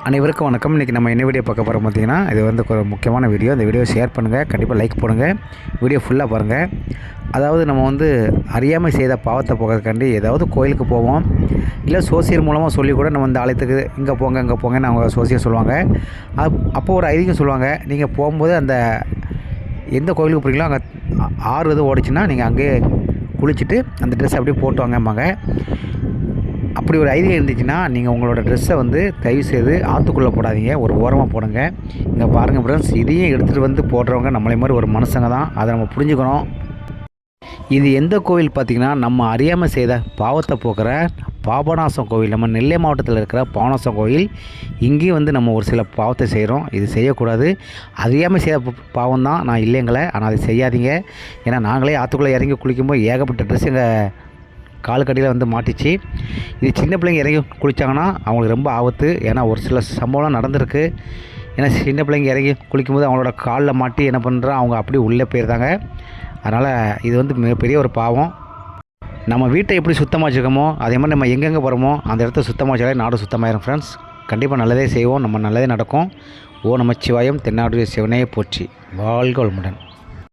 அனைவருக்கும் வணக்கம். இன்றைக்கி நம்ம என்ன வீடியோ பார்க்க போகிறோம் பார்த்திங்கன்னா, இது வந்து ஒரு முக்கியமான வீடியோ. இந்த வீடியோ ஷேர் பண்ணுங்கள், கண்டிப்பாக லைக் பண்ணுங்கள், வீடியோ ஃபுல்லாக பாருங்கள். அதாவது நம்ம வந்து அறியாமல் செய்த பாவத்தை போகிறதுக்காண்டி ஏதாவது கோயிலுக்கு போவோம், இல்லை சோசியல் மூலமாக சொல்லி கூட நம்ம இந்த ஆலயத்துக்கு இங்கே போங்க இங்கே போங்கன்னு அவங்க சோசியல் சொல்லுவாங்க. அப்போது ஒரு ஐதீகம் சொல்லுவாங்க, நீங்கள் போகும்போது அந்த எந்த கோயிலுக்கு போகிறீங்களோ அங்கே ஆறு இது ஓடிச்சுன்னா நீங்கள் அங்கேயே குளிச்சுட்டு அந்த ட்ரெஸ் அப்படியே போட்டு வாங்கம்பாங்க. அப்படி ஒரு ஐடியா இருந்துச்சுன்னா நீங்கள் உங்களோட ட்ரெஸ்ஸை வந்து தயவுசெய்து ஆற்றுக்குள்ளே போடாதீங்க, ஒரு ஓரமாக போடுங்க. இங்கே பாருங்கள் ஃப்ரெண்ட்ஸ், இதையும் எடுத்துகிட்டு வந்து போடுறவங்க நம்மளை மாதிரி ஒரு மனுஷங்க தான், அதை நம்ம புரிஞ்சுக்கணும். இது எந்த கோவில் பார்த்திங்கன்னா, நம்ம அறியாமல் செய்த பாவத்தை போக்குற பாபநாசம் கோவில். நம்ம நெல்லை மாவட்டத்தில் இருக்கிற பாபநாசம் கோவில். இங்கேயும் வந்து நம்ம ஒரு சில பாவத்தை செய்கிறோம். இது செய்யக்கூடாது. அறியாமல் செய்த பாவம் தான், நான் இல்லைங்களே, ஆனால் அதை செய்யாதீங்க. ஏன்னா நாங்களே ஆற்றுக்குள்ளே இறங்கி குளிக்கும்போது ஏகப்பட்ட ட்ரெஸ் எங்கள் காலுக்கடியில் வந்து மாட்டிச்சு. இது சின்ன பிள்ளைங்க இறங்கி குளித்தாங்கன்னா அவங்களுக்கு ரொம்ப ஆபத்து. ஏன்னா ஒரு சில சம்பவம்லாம் நடந்திருக்கு. ஏன்னா சின்ன பிள்ளைங்க இறங்கி குளிக்கும்போது அவங்களோட காலில் மாட்டி என்ன பண்ணுறோம், அவங்க அப்படியே உள்ளே போயிருந்தாங்க. அதனால் இது வந்து மிகப்பெரிய ஒரு பாவம். நம்ம வீட்டை எப்படி சுத்தமாக வச்சுக்கோமோ அதே மாதிரி நம்ம எங்கெங்கே போகிறோமோ அந்த இடத்த சுத்தமாக வச்சாலே நாடு சுத்தமாயிரும் ஃப்ரெண்ட்ஸ். கண்டிப்பாக நல்லதே செய்வோம், நம்ம நல்லதே நடக்கும். ஓ நமச்சிவாயம். தென்னாடுடைய சிவனையை போற்றி. வாழ்க வளமுடன்.